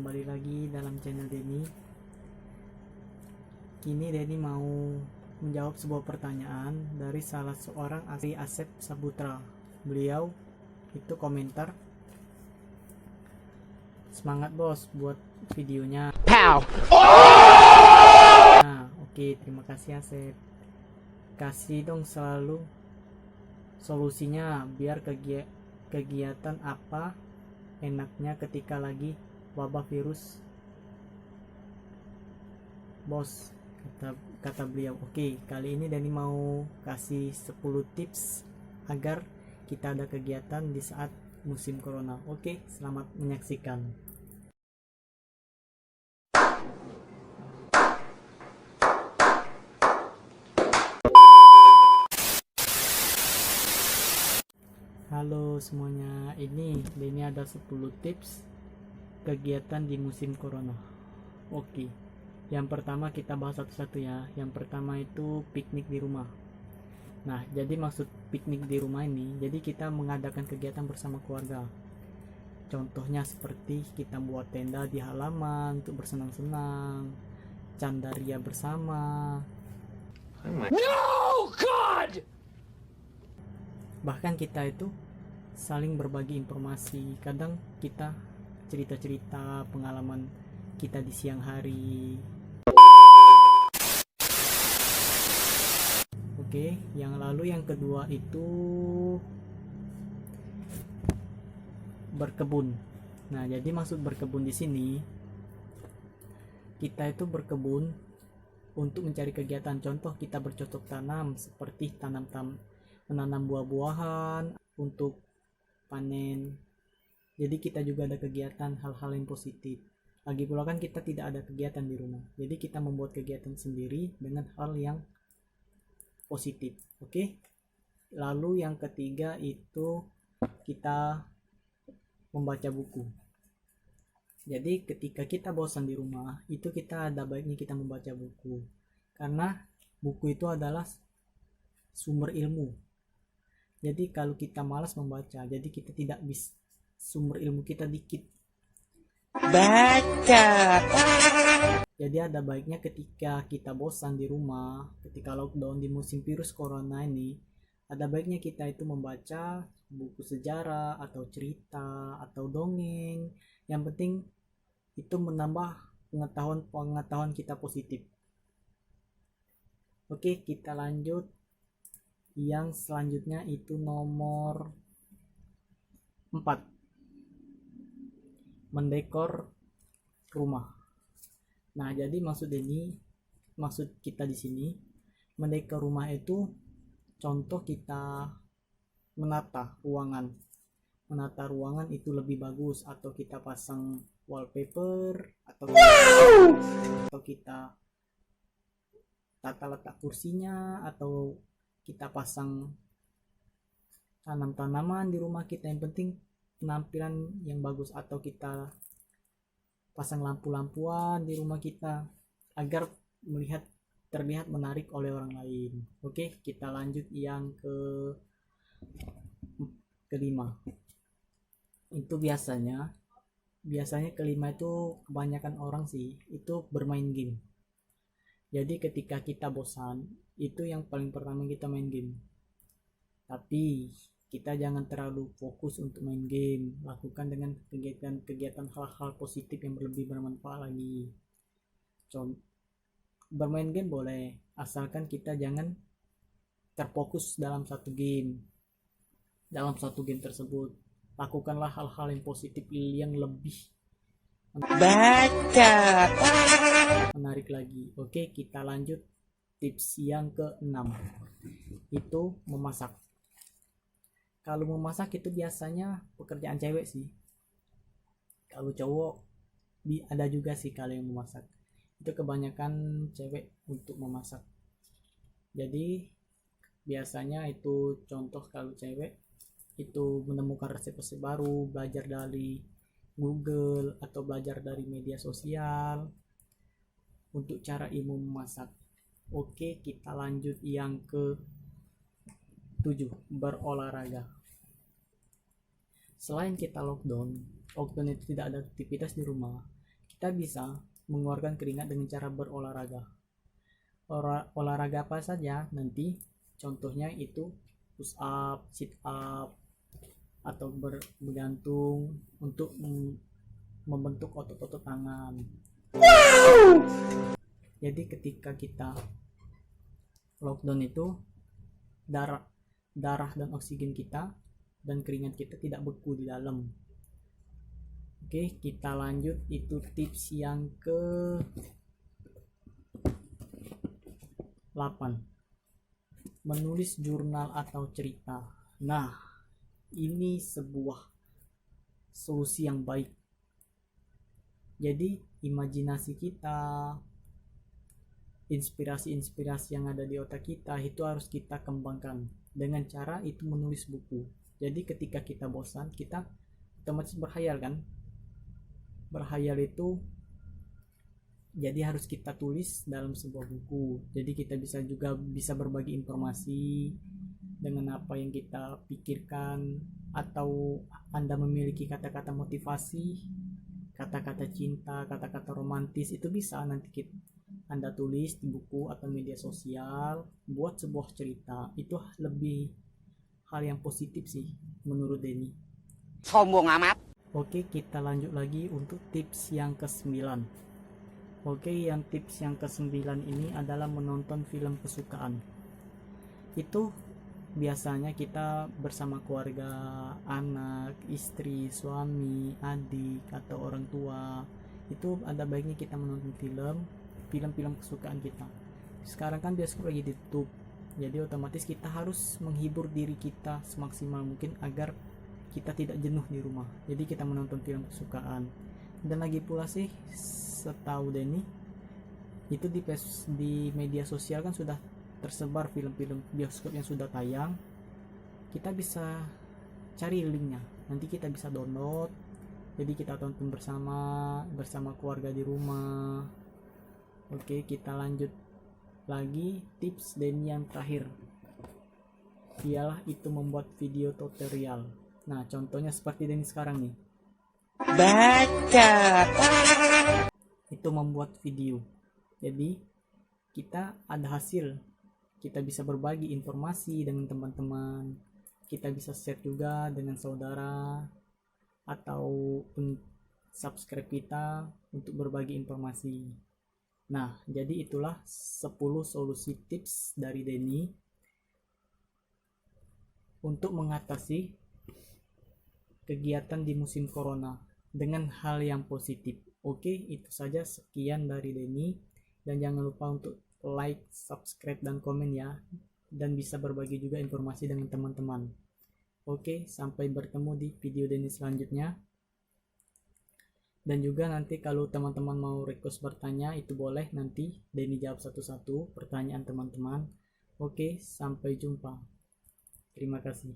kembali lagi dalam channel Denny. Kini Denny mau menjawab sebuah pertanyaan dari salah seorang asli Asep Saputra. Beliau itu komentar, "Semangat bos buat videonya." Pow! Nah, oke, terima kasih Asep. Kasih dong selalu solusinya biar kegiatan apa enaknya ketika lagi wabah virus bos, kata beliau. Oke, kali ini Dani mau kasih 10 tips agar kita ada kegiatan di saat musim corona. Oke, selamat menyaksikan. Halo semuanya, ini ada 10 tips kegiatan di musim corona. Oke, yang pertama kita bahas satu-satu ya. Yang pertama itu piknik di rumah. Nah, jadi maksud piknik di rumah ini, jadi kita mengadakan kegiatan bersama keluarga. Contohnya seperti kita buat tenda di halaman untuk bersenang-senang, candaria bersama. No, God! Bahkan kita itu saling berbagi informasi. Kadang kita cerita-cerita pengalaman kita di siang hari. Oke, yang kedua itu berkebun. Nah, jadi maksud berkebun di sini, kita itu berkebun untuk mencari kegiatan. Contoh kita bercocok tanam seperti menanam buah-buahan untuk panen. Jadi kita juga ada kegiatan hal-hal yang positif. Lagi pula kan kita tidak ada kegiatan di rumah. Jadi kita membuat kegiatan sendiri dengan hal yang positif. Oke. Lalu yang ketiga itu kita membaca buku. Jadi ketika kita bosan di rumah, itu kita ada baiknya kita membaca buku. Karena buku itu adalah sumber ilmu. Jadi kalau kita malas membaca, jadi kita tidak bisa, sumber ilmu kita dikit. Baca. Jadi ada baiknya ketika kita bosan di rumah, ketika lockdown di musim virus corona ini, ada baiknya kita itu membaca buku sejarah atau cerita atau dongeng. Yang penting itu menambah pengetahuan kita positif. Oke, kita lanjut. Yang selanjutnya itu nomor 4. Mendekor rumah. Nah, jadi maksud kita di sini mendekor rumah itu contoh kita menata ruangan. Menata ruangan itu lebih bagus, atau kita pasang wallpaper, atau kita tata letak kursinya, atau kita pasang tanam-tanaman di rumah kita. Yang penting penampilan yang bagus, atau kita pasang lampu-lampuan di rumah kita agar terlihat menarik oleh orang lain. Oke, kita lanjut yang kelima. Itu biasanya kelima itu kebanyakan orang sih itu bermain game. Jadi ketika kita bosan, itu yang paling pertama kita main game. Tapi kita jangan terlalu fokus untuk main game. Lakukan dengan kegiatan hal-hal positif yang lebih bermanfaat lagi. Bermain game boleh, asalkan kita jangan terfokus dalam satu game tersebut. Lakukanlah hal-hal yang positif yang lebih menarik lagi. Oke, kita lanjut tips yang ke-6, itu memasak. Kalau memasak itu biasanya pekerjaan cewek sih. Kalau cowok ada juga sih kalau yang memasak. Itu kebanyakan cewek untuk memasak. Jadi biasanya itu contoh kalau cewek itu menemukan resep-resep baru, belajar dari Google atau belajar dari media sosial untuk cara ilmu memasak. Oke, kita lanjut yang ke-7, berolahraga. Selain kita lockdown itu tidak ada aktivitas di rumah, kita bisa mengeluarkan keringat dengan cara berolahraga. Olahraga apa saja nanti contohnya itu push up, sit up, atau bergantung untuk membentuk otot-otot tangan. Jadi ketika kita lockdown itu darah dan oksigen kita dan keringat kita tidak beku di dalam. Oke, kita lanjut, itu tips yang ke 8, menulis jurnal atau cerita. Nah, ini sebuah solusi yang baik. Jadi imajinasi kita, inspirasi-inspirasi yang ada di otak kita itu harus kita kembangkan dengan cara itu menulis buku. Jadi ketika kita bosan, kita otomatis berhayal kan. Berhayal itu jadi harus kita tulis dalam sebuah buku. Jadi kita bisa berbagi informasi dengan apa yang kita pikirkan, atau Anda memiliki kata-kata motivasi, kata-kata cinta, kata-kata romantis, itu bisa nanti Anda tulis di buku atau media sosial, buat sebuah cerita. Itu lebih hal yang positif sih menurut Denny. Sombong amat. Oke, kita lanjut lagi untuk tips yang ke-9. Oke, yang tips yang ke-9 ini adalah menonton film kesukaan. Itu biasanya kita bersama keluarga, anak, istri, suami, adik, atau orang tua. Itu ada baiknya kita menonton film-film kesukaan kita. Sekarang kan bioskop lagi ditutup, jadi otomatis kita harus menghibur diri kita semaksimal mungkin agar kita tidak jenuh di rumah. Jadi kita menonton film kesukaan. Dan lagi pula sih, setahu Denny itu di media sosial kan sudah tersebar film-film bioskop yang sudah tayang. Kita bisa cari linknya, nanti kita bisa download, jadi kita tonton bersama keluarga di rumah. Oke, kita lanjut lagi, tips Denny yang terakhir ialah itu membuat video tutorial. Nah, contohnya seperti Denny sekarang nih, Baca. itu membuat video. Jadi kita ada hasil, kita bisa berbagi informasi dengan teman-teman, kita bisa share juga dengan saudara atau subscribe kita untuk berbagi informasi. Nah, jadi itulah 10 solusi tips dari Denny untuk mengatasi kegiatan di musim corona dengan hal yang positif. Oke, itu saja, sekian dari Denny, dan jangan lupa untuk like, subscribe, dan komen ya, dan bisa berbagi juga informasi dengan teman-teman. Oke, sampai bertemu di video Denny selanjutnya. Dan juga nanti kalau teman-teman mau request bertanya, itu boleh, nanti Denny jawab satu-satu pertanyaan teman-teman. Oke, sampai jumpa. Terima kasih.